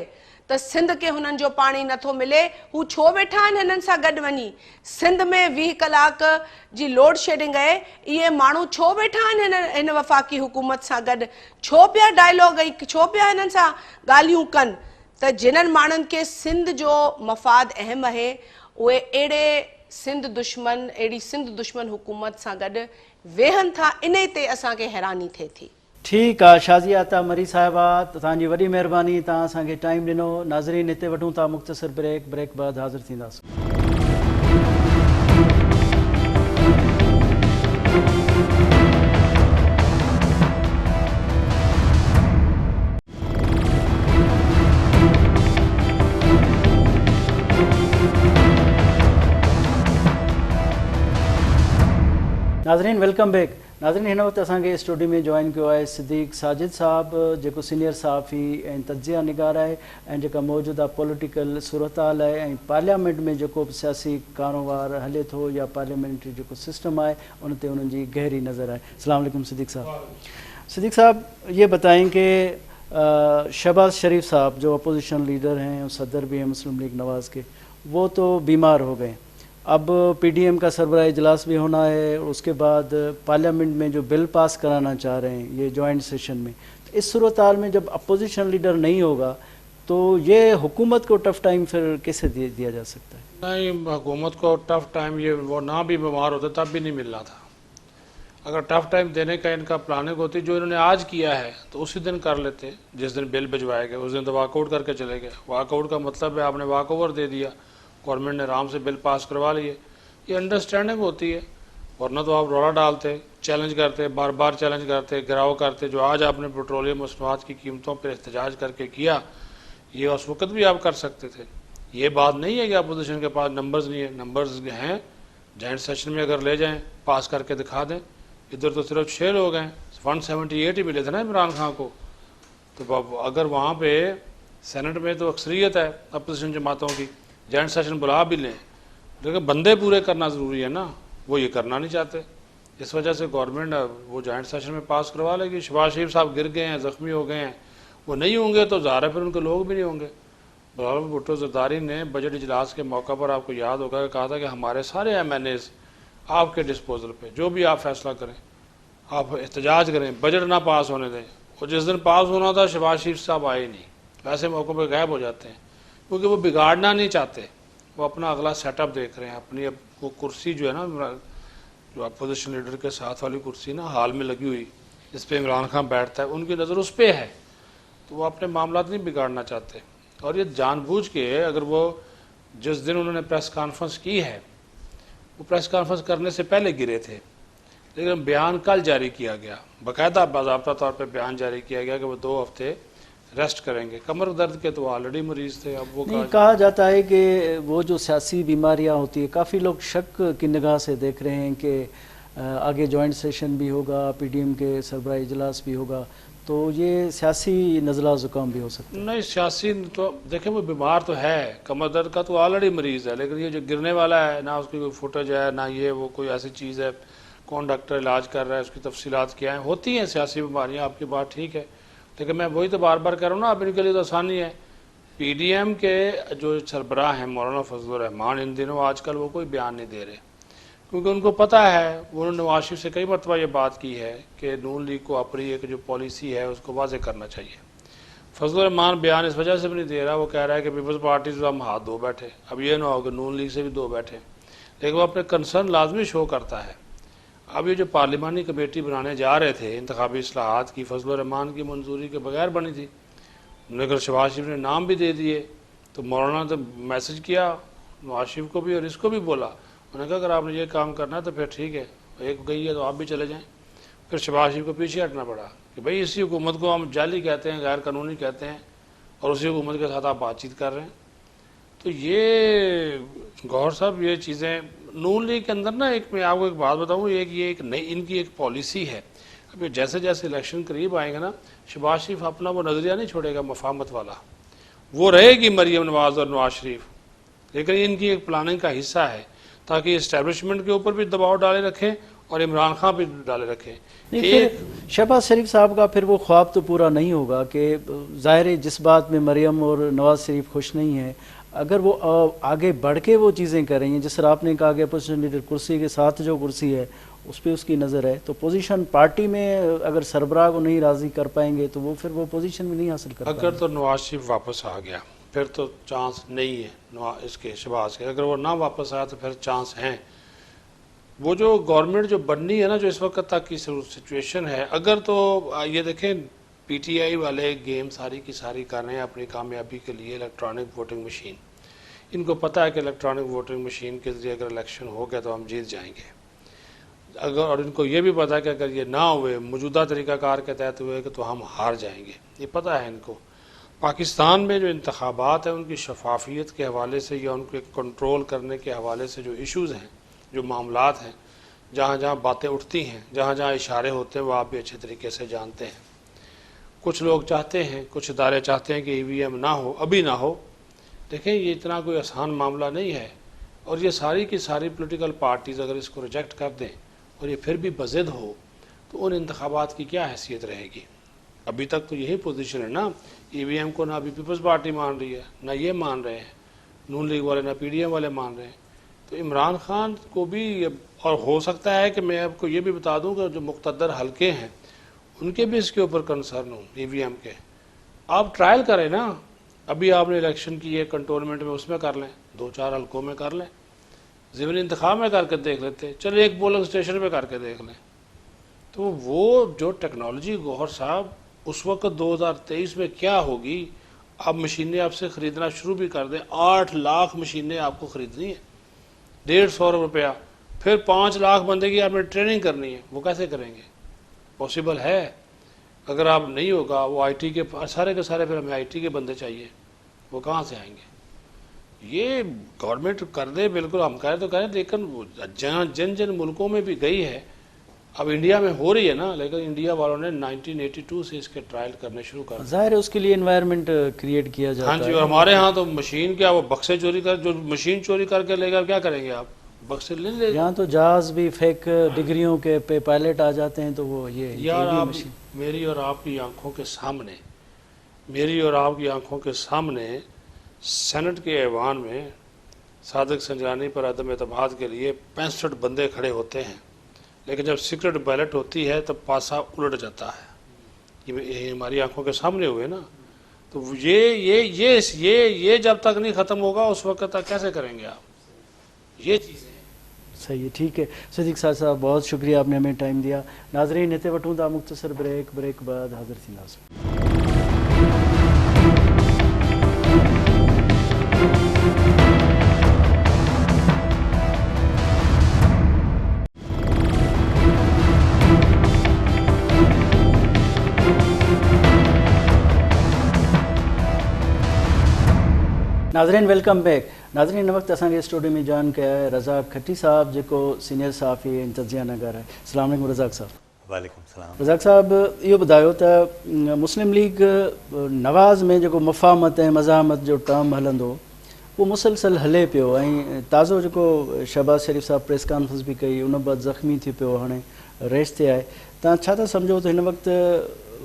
त सिंध खे हुननि जो पाणी नथो मिले, हू छो वेठा आहिनि हिननि सां गॾु वञी। सिंध में 20 कलाक जी लोड शेडिंग आहे, इहे माण्हू छो वेठा आहिनि हिन वफ़ाक़ी हुकूमत सां गॾु, छो पिया डायलॉग छो पिया हिननि सां ॻाल्हियूं कनि। त जिन्हनि माण्हुनि खे सिंध जो मफ़ाद अहम आहे उहे अहिड़ी सिंध दुश्मन हुकूमत सां गॾु वेहनि था, इन ते असांखे हैरानी थिए थी। ठीकु आहे शाज़िया आता मरी साहिबा, तव्हांजी वॾी महिरबानी, तव्हां असांखे टाइम ॾिनो। नाज़रीन हिते वठूं था मुख़्तसिर ब्रेक बाद हाज़िर थींदासीं। नाज़रीन वेलकम बैक। नाज़रीन हिन वक़्तु असांखे स्टूडियो में जॉइन कयो आहे सिद्दीक़ साजिद साहिबु, जेको सीनियर सहाफ़ी ऐं तजिया निगार आहे ऐं जेका मौजूदा पॉलिटिकल सूरतहाल आहे ऐं पार्लियामेंट में जेको बि सियासी कारोबार हले थो या पार्लियामेंट्री जेको सिस्टम आहे उन ते उन्हनि जी गहरी नज़र आहे। अस्सलाम वालेकुम सिद्दीक़ साहब। सिद्दीक़ साहब ये बताएं कि शहबाज शरीफ साहब जो अपोजिशन लीडर हैं और सदर भी हैं मुस्लिम लीग नवाज़ के, वो तो बीमार हो गए। अब पीडीएम का सरबराह इजलास भी होना है और उसके बाद पार्लियामेंट में जो बिल पास कराना चाह रहे हैं ये जॉइंट सेशन में, तो इस सूरत हाल में जब अपोजिशन लीडर नहीं होगा तो ये हुकूमत को टफ टाइम फिर कैसे दिया जा सकता है? नहीं, हुकूमत को टफ टाइम ये वो ना भी बीमार होते तब भी नहीं मिल रहा था। अगर टफ टाइम देने का इनका प्लानिंग होती जो इन्होंने आज किया है तो उसी दिन कर लेते, जिस दिन बिल भिजवाए गए उस दिन तो वॉकआउट करके चले गए। वॉकआउट का मतलब है आपने वॉक ओवर दे दिया, गवर्नमेंट ने आराम से बिल पास करवा लिए। ये अंडरस्टैंडिंग होती है, वरना तो आप रौला डालते, चैलेंज करते, बार बार चैलेंज करते, गिराव करते। जो आज आपने पेट्रोलियम मसनूआत की कीमतों पर एहतजाज करके किया, ये उस वक्त भी आप कर सकते थे। ये बात नहीं है कि अपोजिशन के पास नंबर्स नहीं है, नंबर्स हैं। जॉइंट सेशन में अगर ले जाएं, पास करके दिखा दें। इधर तो सिर्फ 6 लोग हैं, 178 ही मिले थे ना इमरान खान को। तो अगर वहाँ पे सेनेट में तो अक्सरियत है अपोजिशन जमातों की, जॉइंट सेशन बुला भी लें, लेकिन बंदे पूरे करना ज़रूरी है ना, वो ये करना नहीं चाहते। इस वजह से गवर्नमेंट वो जॉइंट सेशन में पास करवा लेगी। शहबाज शरीफ साहब गिर गए हैं, ज़ख्मी हो गए हैं, वो नहीं होंगे तो ज़ाहिर है फिर उनके लोग भी नहीं होंगे। बिलावल भुट्टो ज़रदारी ने बजट इजलास के मौका पर आपको याद होगा कहा था कि हमारे सारे MNAs आपके डिस्पोजल पे, जो भी आप फैसला करें, आप एहतजाज करें, बजट ना पास होने दें। और जिस दिन पास होना था शहबाज शरीफ साहब आए नहीं, वैसे मौक़ों पर गायब हो जाते हैं, क्योंकि वो बिगाड़ना नहीं चाहते, वो अपना अगला सेटअप देख रहे हैं। अपनी अब वो कुर्सी जो है ना, जो अपोजिशन लीडर के साथ वाली कुर्सी ना हाल में लगी हुई, जिस पे इमरान खान बैठता है, उनकी नज़र उस पर है, तो वो अपने मामला नहीं बिगाड़ना चाहते। और ये जानबूझ के, अगर वो जिस दिन उन्होंने प्रेस कॉन्फ्रेंस की है, वो प्रेस कॉन्फ्रेंस करने से पहले गिरे थे, लेकिन बयान कल जारी किया गया, बाकायदा बाज़ाब्ता तौर पर बयान जारी किया गया कि वो 2 हफ्ते रेस्ट करेंगे। कमर दर्द के तो ऑलरेडी मरीज थे। अब वो कहा जाता है कि वो जो सियासी बीमारियां होती है, काफ़ी लोग शक की निगाह से देख रहे हैं कि आगे जॉइंट सेशन भी होगा, पीडीएम के सरबराह इजलास भी होगा, तो ये सियासी नज़ला ज़ुकाम भी हो सकता है। नहीं, सियासी तो देखें, वो बीमार तो है, कमर दर्द का तो ऑलरेडी मरीज़ है, लेकिन ये जो गिरने वाला है ना, उसकी कोई फुटेज है ना, ये वो कोई ऐसी चीज़ है, कौन डॉक्टर इलाज कर रहा है, उसकी तफसीलात क्या हैं। होती हैं सियासी बीमारियाँ, आपकी बात ठीक है, लेकिन मैं वही तो बार बार कह रहा हूँ ना, अब इनके लिए तो आसानी है। पीडीएम के जो सरबराह हैं मौलाना फजलुर रहमान, इन दिनों आजकल वो कोई बयान नहीं दे रहे, क्योंकि उनको पता है, उन्होंने नवाज शरीफ से कई मरतबा ये बात की है कि नून लीग को अपनी एक जो पॉलिसी है उसको वाज़ेह करना चाहिए। फजलुर रहमान बयान इस वजह से भी नहीं दे रहा, वो कह रहा है कि पीपल्स पार्टी से हम हाथ धो बैठे। अब ये ना हो कि नून लीग से भी धो बैठे, लेकिन वो अपने कंसर्न लाजमी शो करता है। अब ये जो पार्लिमानी कमेटी बनाने जा रहे थे इंतखाबी इस्लाहात की, फजलुर रहमान की मंजूरी के बगैर बनी थी, लेकिन शहबाज शरीफ ने नाम भी दे दिए। तो मौलाना तो मैसेज किया नवाज शरीफ को भी और इसको भी बोला, उन्होंने कहा अगर आपने ये काम करना है तो फिर ठीक है, एक गई है तो आप भी चले जाएं। फिर शहबाज शरीफ को पीछे हटना पड़ा कि भाई इसी हुकूमत को हम जाली कहते हैं, गैर कानूनी कहते हैं, और उसी हुकूमत के साथ आप बातचीत कर रहे हैं। तो ये गौहर साहब, ये चीज़ें नून लीग के अंदर ना, एक मैं आपको एक बात बताऊँ, ये एक नई इनकी एक पॉलिसी है। अब जैसे जैसे इलेक्शन करीब आएंगे ना, शहबाज शरीफ अपना वो नज़रिया नहीं छोड़ेगा मफाहमत वाला, وہ رہے گی مریم نواز اور نواز شریف، لیکن یہ ان کی ایک پلاننگ کا حصہ ہے تاکہ اسٹیبلشمنٹ کے اوپر بھی دباؤ ڈالے رکھیں اور عمران خان بھی ڈالے رکھیں. نہیں، پھر شہباز شریف صاحب کا پھر وہ خواب تو پورا نہیں ہوگا کہ ظاہر ہے جس بات میں مریم اور نواز شریف خوش نہیں ہیں، اگر وہ آگے بڑھ کے وہ چیزیں کر رہی ہیں، جس طرح آپ نے کہا کہ اپوزیشن لیڈر کرسی کے ساتھ جو کرسی ہے اس پہ اس کی نظر ہے، تو پوزیشن پارٹی میں اگر سربراہ کو نہیں راضی کر پائیں گے تو وہ پھر وہ پوزیشن بھی نہیں حاصل کر پائیں گے. اگر تو نواز شریف واپس آ گیا پھر تو چانس نہیں ہے اس کے شہباز کے، اگر وہ نہ واپس آیا تو پھر چانس ہیں. وہ جو گورنمنٹ جو بننی ہے نا، جو اس وقت تک کی سچویشن ہے، اگر تو یہ دیکھیں پی ٹی آئی والے گیم ساری کی ساری کر رہے ہیں اپنی کامیابی کے لیے الیکٹرانک ووٹنگ مشین. ان کو پتہ ہے کہ الیکٹرانک ووٹنگ مشین کے ذریعے اگر الیکشن ہو گیا تو ہم جیت جائیں گے. اور ان کو یہ بھی پتہ ہے کہ اگر یہ نہ ہوئے موجودہ طریقہ کار کے تحت ہوئے کہ تو ہم ہار جائیں گے. یہ پتہ ہے ان کو. پاکستان میں جو انتخابات ہیں ان کی شفافیت کے حوالے سے یا ان کو کنٹرول کرنے کے حوالے سے جو ایشوز ہیں، جو معاملات ہیں، جہاں جہاں باتیں اٹھتی ہیں، جہاں جہاں اشارے ہوتے ہیں، وہ آپ بھی اچھے طریقے سے جانتے ہیں. کچھ لوگ چاہتے ہیں، کچھ ادارے چاہتے ہیں کہ ای وی ایم نہ ہو، ابھی نہ ہو. دیکھیں یہ اتنا کوئی آسان معاملہ نہیں ہے، اور یہ ساری کی ساری پولیٹیکل پارٹیز اگر اس کو ریجیکٹ کر دیں اور یہ پھر بھی بضد ہو تو ان انتخابات کی کیا حیثیت رہے گی. ابھی تک تو یہی پوزیشن ہے نا، ای وی ایم کو نہ ابھی پیپلز پارٹی مان رہی ہے، نہ یہ مان رہے ہیں نون لیگ والے، نہ پی ڈی ایم والے مان رہے ہیں. تو عمران خان کو بھی، اور ہو سکتا ہے کہ میں آپ کو یہ بھی بتا دوں کہ جو مقتدر حلقے ہیں ان کے بھی اس کے اوپر کنسرن ہوں ای وی ایم کے. آپ ٹرائل کریں نا، ابھی آپ نے الیکشن کی ہے کنٹونمنٹ میں، اس میں کر لیں، 2-4 حلقوں میں کر لیں، ضمنی انتخاب میں کر کے دیکھ لیتے، چلے ایک پولنگ اسٹیشن پہ کر کے دیکھ لیں. تو وہ جو ٹیکنالوجی گوہر صاحب اس وقت 2023 میں کیا ہوگی. آپ مشینیں آپ سے خریدنا شروع بھی کر دیں، 8 لاکھ مشینیں آپ کو خریدنی ہیں، 150 روپیہ، پھر 5 لاکھ بندے کی آپ نے ٹریننگ کرنی ہے. وہ کیسے کریں گے؟ پاسبل ہے؟ اگر آپ نہیں ہوگا، وہ آئی ٹی کے سارے کے سارے، پھر ہمیں آئی ٹی کے بندے چاہیے، وہ کہاں سے آئیں گے؟ یہ گورنمنٹ کر دے، بالکل ہم کہیں تو کہیں، لیکن جن جن ملکوں میں بھی گئی ہے، اب انڈیا میں ہو رہی ہے نا، لیکن انڈیا والوں نے 1982 سے اس کے ٹرائل کرنے شروع کر. ظاہر ہے اس کے لیے انوائرمنٹ کریٹ کیا جاتا ہے. ہاں جی، اور ہمارے ہاں تو مشین کیا، وہ بکسے چوری کر، جو مشین چوری کر کے لے کر کیا کریں گے آپ؟ بکسے لے لے. یہاں تو جہاز بھی فیک ڈگریوں کے پہ پائلٹ آ جاتے ہیں، تو وہ یہ یار آپ میری اور آپ کی آنکھوں کے سامنے، میری اور آپ کی آنکھوں کے سامنے سینٹ کے ایوان میں صادق سنجرانی پر عدم اعتماد کے لیے 65 بندے کھڑے ہوتے ہیں، لیکن جب سیکرٹ بیلٹ ہوتی ہے تب پاسا الٹ جاتا ہے. یہ ہماری آنکھوں کے سامنے ہوئے نا. تو یہ جب تک نہیں ختم ہوگا اس وقت تک کیسے کریں گے آپ یہ چیزیں؟ صحیح ہے. ٹھیک ہے صدیق صاحب بہت شکریہ، آپ نے ہمیں ٹائم دیا. ناظرین ہتے وٹوں دا مختصر بریک بعد حاضر تھیندا. ناظرین ویلکم بیک. ناظرین وقت اصل اسٹوڈیو میں جان کیا ہے رزاق کھٹی صاحب جو سینئر صحافی ہیں تجزیہ نگر ہے. السلام علیکم رزاق صاحب. وعلیکم السلام. رزاق صاحب یہ بتاؤ تو مسلم لیگ نواز میں جو مفاہمت ہے مزاحمت جو ٹرم ہلندو وہ مسلسل ہلے پیو. تازو جو شہباز شریف صاحب پریس کانفرنس بھی کئی ان بعد زخمی تھی پیو ہانے ریس تے آئے. تا چھا تا سمجھو تو ان وقت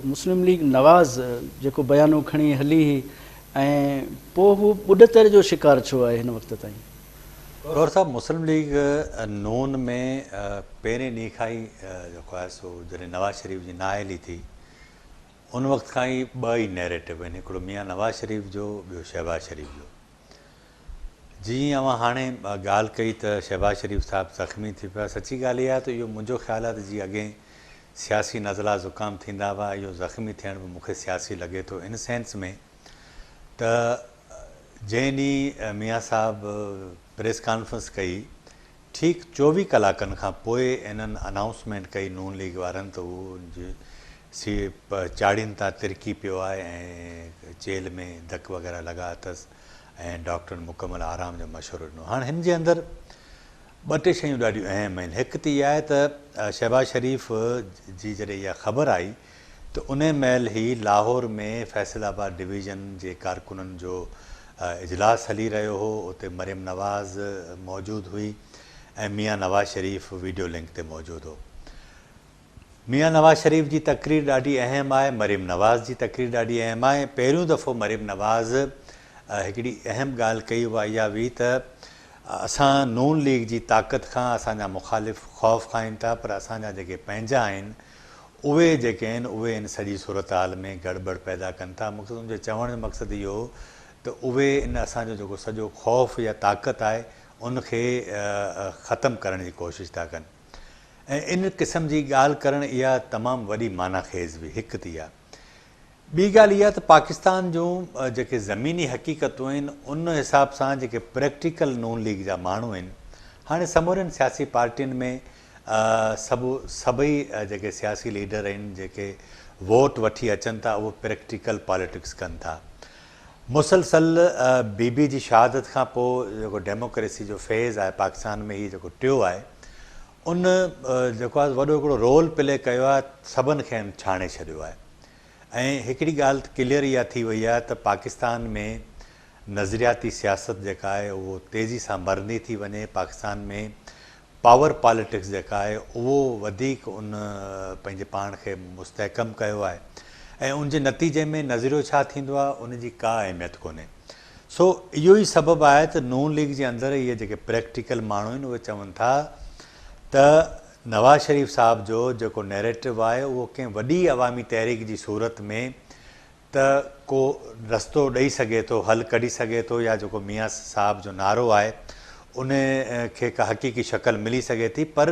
مسلم لیگ نواز جو بیانو کھڑی ہلی ہی پو بڈتر جو شکار چھو ہے ان وقت تائیں. گور صاحب مسلم لیگ نون میں پہریں ڈی کھائی جو ہے سو جڏहिं نواز شریف جی نااہلی تھی ان وقت کھاں ہی ॿ نیریٹو آहिनि. हिकिड़ो मियां नवाज़ शरीफ जो, ॿियो शहबाज शरीफ जो. जीअं अवां हाणे ॻाल्हि कई त शहबाज शरीफ साहिबु ज़ख़्मी थी पिया. सची ॻाल्हि इहा आहे त इहो मुंहिंजो ख़्यालु आहे त जीअं अॻे सियासी नज़ला ज़ुकाम थींदा हुआ, इहो ज़ख़्मी थियण बि मूंखे सियासी लॻे थो इन सेंस में त जंहिं ॾींहुं मियां साहिबु प्रेस कॉन्फ्रेंस कई ठीक 24 कलाकनि खां पोइ इन्हनि अनाउंसमेंट कई नून लीग वारनि त उहो चाड़ीनि तां तिरकी पियो आहे ऐं जेल में धक वग़ैरह लॻा अथसि ऐं डॉक्टरनि मुकमल आराम जो मशवरो ॾिनो. हाणे हिन जे अंदरि 2 शयूं ॾाढियूं अहम आहिनि. हिकु त इहा आहे त शहबाज शरीफ़ जी जॾहिं इहा ख़बर आई त त उन महिल ई लाहौर में फैसलाबाद डिवीज़न जे कारकुननि जो इजलास हली रहियो हो। उते मरियम नवाज़ मौजूदु हुई ऐं मियां नवाज़ शरीफ़ वीडियो लिंक ते मौजूदु हो। मियां नवाज़ शरीफ़ जी तक़रीर ॾाढी अहम आहे, मरियम नवाज़ जी तक़रीर ॾाढी अहम आहे। पहिरियों दफ़ो मरियम नवाज़ हिकिड़ी अहम ॻाल्हि कई उहा इहा हुई त असां नून लीग जी ताक़त खां असांजा मुख़ालिफ़ ख़ौफ़ खाइनि था, पर असांजा जेके पंहिंजा आहिनि उहे जेके आहिनि उहे इन सॼी सूरत हाल में गड़बड़ पैदा कनि था। मूंखे मुंहिंजे चवण जो मक़सदु इहो हो त उहे इन असांजो जेको सॼो ख़ौफ़ या ताक़त आहे उनखे ख़तमु करण जी कोशिशि था कनि ऐं इन क़िस्म जी ॻाल्हि करणु इहा तमामु वॾी माना ख़ेज़ हुई। हिकु थी आहे। ॿी ॻाल्हि इहा त पाकिस्तान जूं जेके ज़मीनी हक़ीक़तूं आहिनि उन हिसाब सां जेके प्रैक्टिकल नून लीग जा माण्हू आहिनि, हाणे समूरनि सियासी पार्टियुनि में सभई जेके सियासी लीडर आहिनि जेके वोट वठी अचनि था उहे प्रैक्टिकल पॉलिटिक्स कनि था। मुसलसल बीबी जी शहादत खां पोइ जेको डेमोक्रेसी जो फेज़ आहे पाकिस्तान में हीउ जेको टियों आहे उन जेको आहे वॾो हिकिड़ो रोल प्ले कयो आहे, सभिनि खे छाणे छॾियो आहे। ऐं हिकिड़ी ॻाल्हि क्लियर इहा थी वई आहे त पाकिस्तान में नज़रियाती सियासत जेका आहे उहो तेज़ी सां मरंदी थी वञे। पाकिस्तान में पावर पॉलिटिक्स जेका आहे उहो वधीक उन पंहिंजे पाण खे मुस्तहकम कयो आहे ऐं उनजे नतीजे में नज़रियो छा थींदो आहे उनजी का अहमियत कोन्हे। सो इहो ई सबबु आहे त नून लीग जे अंदरि इहे जेके प्रैक्टिकल माण्हू आहिनि उहे चवनि था त नवाज़ शरीफ़ साहब जो जेको नैरेटिव आहे उहो कंहिं वॾी अवामी तहरीक जी सूरत में त को रस्तो ॾेई सघे थो, हल कढी सघे थो, या जेको मियां साहब जो नारो आहे उन खे का हक़ीक़ी शक्ल मिली सघे थी। पर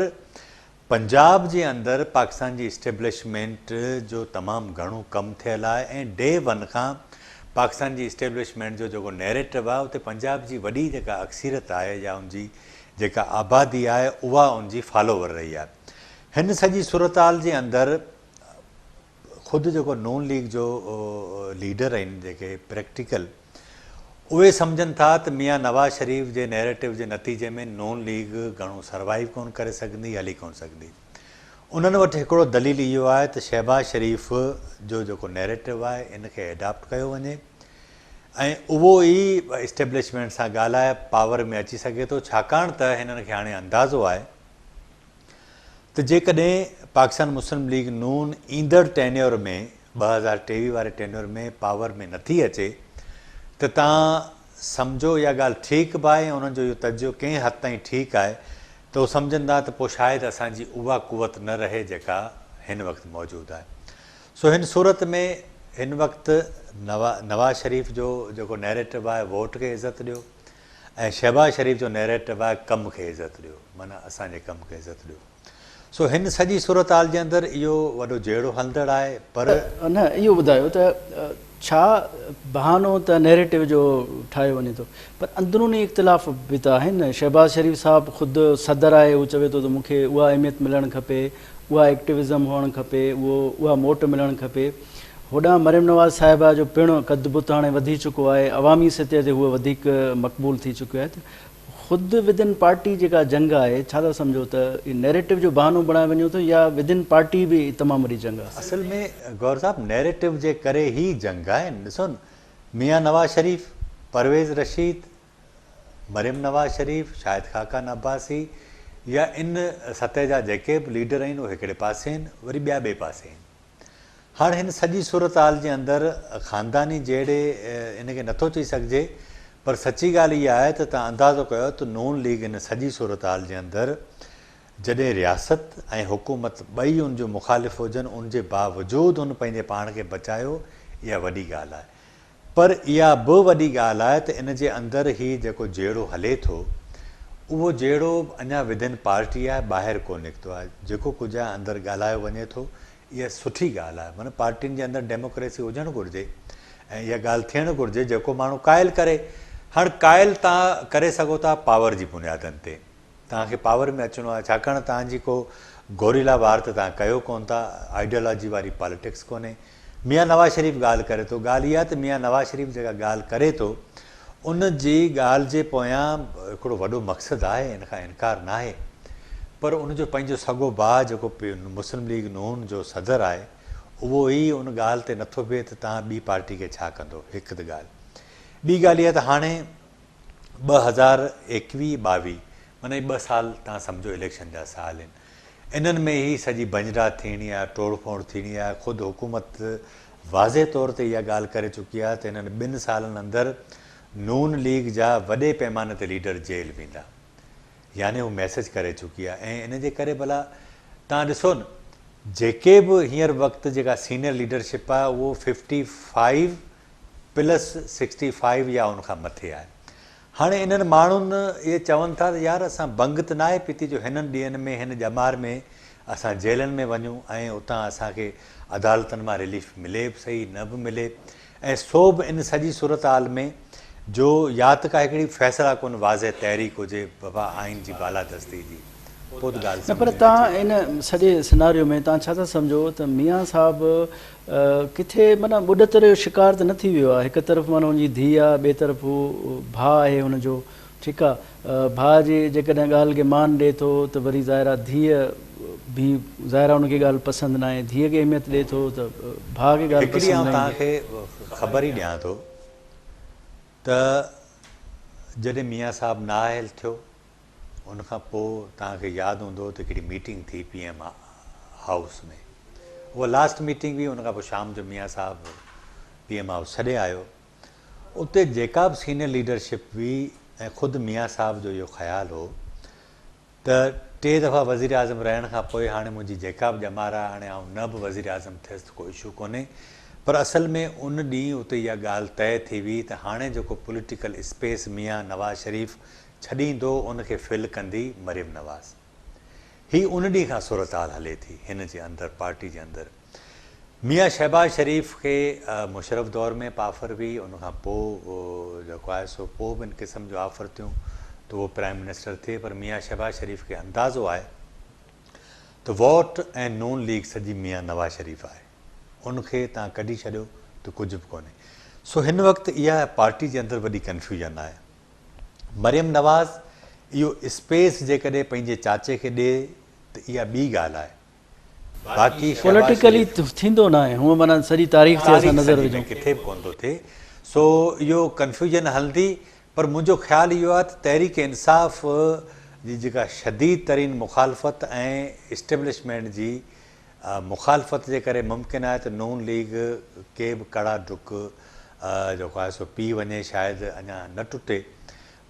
पंजाब जे अंदरि पाकिस्तान जी इस्टेब्लिशमेंट जो तमामु घणो कमु थियल आहे ऐं डे वन खां पाकिस्तान जी इस्टेब्लिशमेंट जो जेको नैरेटिव आहे उते पंजाब जी वॾी जेका अक्सीरत आहे या उनजी जेका आबादी आहे उहा उनजी फॉलोवर रही आहे। हिन सॼी सूरत हाल जे अंदरि ख़ुदि जेको नून लीग जो लीडर आहिनि जेके प्रैक्टिकल उहे सम्झनि था त मियां नवाज़ शरीफ़ जे नैरेटिव जे नतीजे में नून लीग घणो सर्वाइव कोन करे सघंदी, हली कोन सघंदी। उन्हनि वटि हिकिड़ो दलील इहो आहे त शहबाज़ शरीफ़ जो जेको नैरेटिव आहे इनखे एडॉप्ट कयो वञे ऐं उहो ई इस्टेब्लिशमेंट सां ॻाल्हाए पावर में अची सघे थो, छाकाणि त हिननि खे हाणे अंदाज़ो आहे त जेकॾहिं पाकिस्तान मुस्लिम लीग नून ईंदड़ टेन्योर में 2023 वारे टेन्योर में पावर में नथी अचे त तव्हां सम्झो इहा ॻाल्हि ठीकु बि आहे। उन्हनि जो इहो तजियो कंहिं हद ताईं ठीकु आहे त उहो सम्झंदा त पोइ शायदि असांजी उहा कुवत न रहे जेका हिन वक़्तु मौजूदु आहे। सो हिन सूरत में हिन वक़्तु नवाज़ शरीफ़ जो जेको नैरेटिव आहे वोट खे इज़त ॾियो ऐं शहबाज़ शरीफ़ जो नैरेटिव आहे कम खे इज़त ॾियो, माना असांजे कम खे इज़त ॾियो। सो हिन सॼी सूरत हाल जे अंदरि इहो वॾो जहिड़ो हलंदड़ आहे। पर न इहो ॿुधायो त छा बहानो त नैरेटिव जो ठाहियो वञे थो, पर अंदरूनी इख़्तिलाफ़ बि त आहिनि। शहबाज़ शरीफ़ साहिबु ख़ुदि सदर आहे, उहो चवे थो त मूंखे उहा अहमियत मिलणु खपे, उहा एक्टिविज़म हुअणु खपे, उहा मोट मिलणु खपे। होॾां मरियम नवाज़ साहिबा जो पिणु क़द बुत हाणे वधी चुको आहे, अवामी सतह ते उहो वधीक मक़बूल थी चुकियो आहे। त ख़ुदि विदिन पार्टी जेका जंग आहे, छा था सम्झो त नैरेटिव जो बहानो बणाए वञो थो या विदिन पार्टी बि तमामु वॾी जंग आहे? असल में गौर साहब नैरेटिव जे करे ई जंग आहे। ॾिसो न, मियां नवाज़ शरीफ़, परवेज़ रशीद, मरियम नवाज़ शरीफ़, शाहिद खाकान अब्बासी या इन सतह जा जेके बि लीडर आहिनि उहे हिकिड़े पासे आहिनि, वरी ॿिया ॿिए पासे आहिनि। हाणे हिन सॼी सूरत हाल जे अंदरि ख़ानदानी जहिड़े इनखे नथो चई सघिजे, पर सची ॻाल्हि इहा आहे त तव्हां अंदाज़ो कयो त नून लीग हिन सॼी सूरत हाल जे अंदरि जॾहिं रियासत ऐं हुकूमत ॿई उनजो मुख़ालिफ़ हुजनि उनजे बावजूदु उन पंहिंजे पाण खे बचायो, इहा वॾी ॻाल्हि आहे। पर इहा बि वॾी ॻाल्हि आहे त इन जे अंदरि ई जेको जहिड़ो हले थो उहो जहिड़ो अञा विदिन पार्टी आहे, ॿाहिरि कोन निकितो आहे। जेको कुझु आहे अंदरि ॻाल्हायो वञे थो, इहा सुठी ॻाल्हि आहे। माना पार्टियुनि जे अंदरि डेमोक्रेसी हुजणु घुरिजे ऐं इहा ॻाल्हि थियणु घुरिजे। जेको माण्हू क़ाइल करे, हाणे क़ाइल तव्हां करे सघो था पावर जी बुनियादनि ते, तव्हांखे पावर में अचिणो आहे, छाकाणि तव्हांजी को गोरिला वार त तव्हां कयो कोन था, आइडियोलॉजी वारी पॉलिटिक्स कोन्हे। मियां नवाज़ शरीफ़ ॻाल्हि करे थो, ॻाल्हि इहा त मियां नवाज़ शरीफ़ जेका ॻाल्हि करे थो उन जी ॻाल्हि जे पोयां हिकिड़ो वॾो मक़सदु आहे, इन खां इनकार न आहे। पर उनजो पंहिंजो सॻो भाउ जेको मुस्लिम लीग नून जो सदर आहे उहो ई उन ॻाल्हि ते नथो बीहे त तव्हां ॿी पार्टी खे छा कंदो, हिकु त ॻाल्हि। ॿी ॻाल्हि इहा त हाणे 2021-22 माना 2 साल तव्हां सम्झो इलेक्शन जा साल आहिनि, इन्हनि में ई सॼी बंजरा थियणी आहे, तोड़ फोड़ थींदी आहे। ख़ुदि हुकूमत वाज़े तौर ते इहा ॻाल्हि करे चुकी आहे त हिननि 2 सालनि अंदरि नून लीग जा वॾे पैमाने ते लीडर जेल वेंदा, यानी हू मैसेज करे चुकी आहे। ऐं इन जे करे भला तव्हां ॾिसो न, जेके बि हींअर वक़्तु जेका सीनियर लीडरशिप आहे उहो 55+65 या उनखां मथे आहे। हाणे इन्हनि माण्हुनि इहे चवनि था त यार असां बंग त न आहे पीती जो हिननि ॾींहंनि में हिन ॼमार में असां जेलनि में वञूं ऐं उतां असांखे अदालतनि मां रिलीफ मिले बि सही न बि मिले। ऐं सो बि इन सॼी सूरत हाल में जो या त का हिकिड़ी फ़ैसिला कोन वाज़े तहरीक हुजे बाबा आइन जी बालादस्ती जी, पोइ त ॻाल्हि न पर तव्हां इन सॼे सिनारियो में तव्हां छा था सम्झो त मियां साहिबु किथे माना ॿुॾत जो शिकार त न थी वियो आहे? हिकु तरफ़ माना हुनजी धीउ आहे, ॿिए तरफ़ हू भाउ आहे हुनजो, ठीकु आहे, भाउ जी जेकॾहिं ॻाल्हि खे मान ॾिए थो त वरी ज़ाहिर आहे धीउ बि ज़ाहिर आहे हुनखे ॻाल्हि पसंदि न आहे, धीउ खे अहमियत ॾिए थो त भाउ खे ॻाल्हि हिकिड़ी पसंदि न आहे। तव्हांखे ख़बर ई ॾियां थो त जॾहिं मियां साहिबु नाअहल थियो उनखां पोइ तव्हांखे यादि हूंदो त हिकिड़ी मीटिंग थी PM हाउस में, उहा लास्ट मीटिंग हुई। उनखां पोइ शाम जो मियां साहिबु PM हाउस छॾे आयो। उते जेका बि सीनियर लीडरशिप हुई ऐं ख़ुदि मियां साहिब जो इहो ख़्यालु हो त 3 दफ़ा वज़ीर आज़म रहण खां पोइ हाणे मुंहिंजी जेका बि ॼमार आहे हाणे आउं न बि वज़ीर आज़म थियसि त कोई इशू कोन्हे। पर असल में उन ॾींहुं उते इहा ॻाल्हि तय थी हुई त हाणे जेको पॉलिटिकल स्पेस मियां नवाज़ शरीफ़ छॾींदो उनखे फिल कंदी मरियम नवाज़। हीअ उन ॾींहं खां सूरत हाल हले थी हिन जे अंदरि, पार्टी जे अंदरि। मियां शहबाज शरीफ़ खे मुशरफ दौर में पाफर हुई, उनखां पोइ जेको आहे सो पोइ ॿिनि क़िस्म जो ऑफर थियूं त उहो प्राइम मिनिस्टर थिए। पर मियां शहबाज शरीफ़ खे अंदाज़ो आहे त वोट ऐं नून लीग सॼी मियां नवाज़ शरीफ़ आहे, उनखे तव्हां कढी छॾियो त कुझु बि कोन्हे। सो हिन वक़्तु इहा पार्टी जे अंदरि वॾी कंफ्यूजन आहे। मरियम नवाज़ इहो स्पेस जेकॾहिं पंहिंजे चाचे खे ॾिए त इहा ॿी ॻाल्हि आहे। बाक़ी पॉलिटिकली थींदो न आहे, हूअं माना सॼी तारीख़ ते असां नज़र विझूं किथे बि कोन थो थिए। सो इहो कंफ्यूजन हलंदी। पर मुंहिंजो ख़्यालु इहो आहे त तहरीक इंसाफ़ जी जेका शदीद तरीन मुखालफ़त ऐं इस्टेब्लिशमेंट जी मुखालफ़त जे करे मुमकिन आहे त नून लीग के बि कड़ा डुक जेको आहे सो पी वञे, शायदि अञा न टुटे।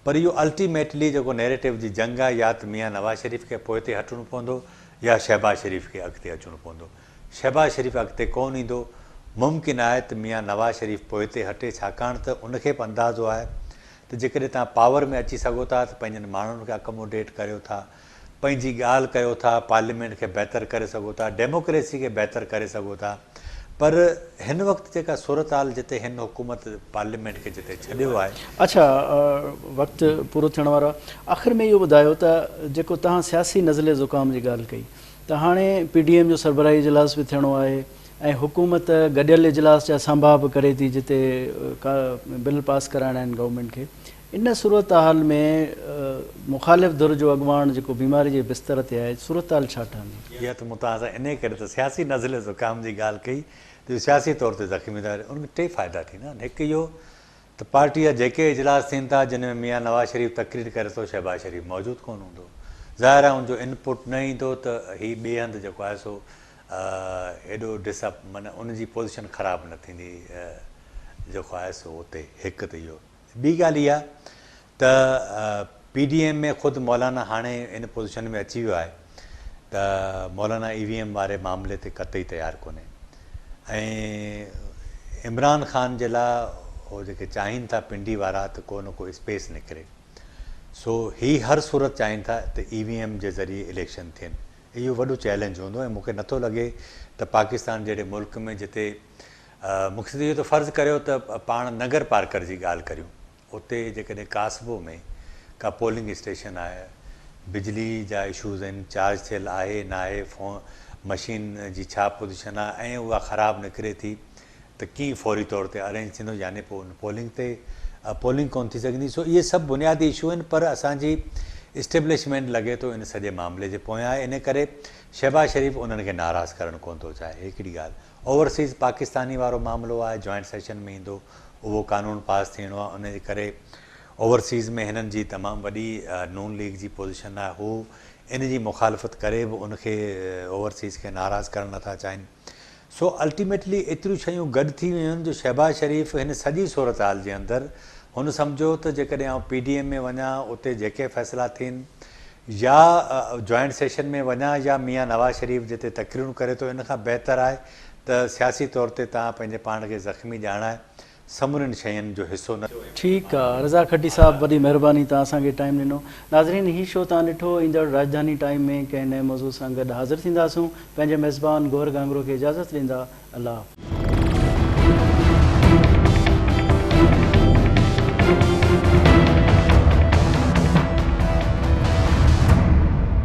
पर इहो अल्टीमेटली जेको नैरेटिव जी जंग आहे, या त मियां नवाज़ शरीफ़ खे पोइ ते हटणो पवंदो या शहबाज शरीफ़ खे अॻिते अचिणो पवंदो। शहबाज शरीफ़ अॻिते कोन ईंदो। मुमकिन आहे त मियां नवाज़ शरीफ़ पोइ ते हटे, छाकाणि त उनखे बि अंदाज़ो आहे त जेकॾहिं तव्हां पावर में अची सघो था त पंहिंजनि माण्हुनि खे अकोमोडेट करियो था, पंहिंजी ॻाल्हि कयो था, पार्लियामेंट खे बहितर करे सघो था, डेमोक्रेसी खे बहितर करे सघो था। पर हिन वक़्तु जेका सूरत हाल जिते हिन हुकूमत पार्लियामेंट खे जिते छॾियो आहे। अच्छा, वक़्तु पूरो थियण वारो आहे। आख़िर में इहो ॿुधायो त जेको तव्हां सियासी नज़ले ज़ुकाम जी ॻाल्हि कई त हाणे PDM जो सरबराही इजलास बि थियणो आहे ऐं हुकूमत गॾियल इजलास जा संभा बि करे थी जिते का बिल पास कराइणा आहिनि गवर्नमेंट खे। इन सूरत हाल में मुखालिफ़ धुर जो अॻुवाण जेको बीमारी जे बिस्तर ते आहे, सूरत हाल छा ठहंदी? इहा त मूं तव्हां सां इन करे त सियासी नज़ले ज़ुकाम जी ॻाल्हि कई त सियासी तौर ते ज़ख़्मीदार उनमें 2 फ़ाइदा थींदा आहिनि। हिकु इहो त पार्टी जा जेके इजलास थियनि था जिन में मियां नवाज़ शरीफ़ तक़रीर करे थो, शहबाज शरीफ़ मौजूदु कोन हूंदो। ज़ाहिर आहे उनजो इनपुट न ईंदो त हीअ ॿिए हंधि जेको आहे सो एॾो माना उनजी पोज़ीशन ख़राबु न थींदी जेको आहे सो उते। हिकु त इहो। ॿी ॻाल्हि इहा त PDM में ख़ुदि मौलाना हाणे इन पोज़ीशन में अची वियो आहे त मौलाना EVM वारे मामले ते क़तई तयारु कोन्हे। ऐं इमरान ख़ान जे लाइ उहो जेके चाहिनि था पिंडी वारा त को न को स्पेस निकिरे। सो हीअ हर सूरत चाहिनि था त EVM जे ज़रिए इलेक्शन थियनि। इहो वॾो चैलेंज हूंदो ऐं मूंखे नथो लॻे त पाकिस्तान जहिड़े मुल्क में जिते मूंखे इहो त फ़र्ज़ु करियो त पाण नगर पार्कर जी ॻाल्हि करियूं, उते जेकॾहिं कासबो में का पोलिंग स्टेशन आहे, बिजली जा इशूज़ आहिनि, चार्ज थियल आहे न आहे, मशीन जी छा पोज़ीशन आहे ऐं उहा ख़राबु निकिरे थी त कीअं फौरी तौर ते अरेंज थींदो, यानी पोइ उन पोलिंग ते पोलिंग कोन थी सघंदी। सो इहे सभु बुनियादी इशू आहिनि। पर असांजी इस्टेब्लिशमेंट लॻे थो इन सॼे मामले जे पोयां आहे। इन करे शहबाज शरीफ़ उन्हनि खे नाराज़ करणु कोन थो चाहे, हिकिड़ी ॻाल्हि। ओवरसीज़ पाकिस्तानी वारो मामिलो आहे, जॉइंट सेशन में ईंदो, उहो कानून पास थियणो आहे, उन जे करे ओवरसीज़ में हिननि जी तमामु वॾी नून लीग जी पोज़ीशन आहे, हू इन जी मुखालफ़त करे बि उनखे ओवरसीज़ खे नाराज़ करणु नथा चाहिनि। सो अल्टीमेटली एतिरियूं शयूं गॾु थी वियूं आहिनि जो शहबाज शरीफ़ हिन सॼी सूरत हाल जे अंदरि हुन सम्झो त जेकॾहिं आउं PDM में वञा, उते जेके फ़ैसिला थियनि या जॉइंट सेशन में वञा या मियां नवाज़ शरीफ़ जिते तकरीरूं करे थो, इन खां बहितर आहे त सियासी तौर ते तव्हां पंहिंजे पाण खे ज़ख़्मी ॼाणाए समूरनि शयुनि जो हिसो न। ठीकु आहे, रज़ा खटी साहब वॾी महिरबानी, तव्हां असांखे टाइम ॾिनो। नाज़रीन, हीउ शो तव्हां ॾिठो। ईंदड़ राजधानी टाइम में कंहिं नए मौज़ूअ सां गॾु हाज़िर थींदासूं। पंहिंजे मेज़बान गौहर गांगरो खे इजाज़त ॾींदा। अल्लाह।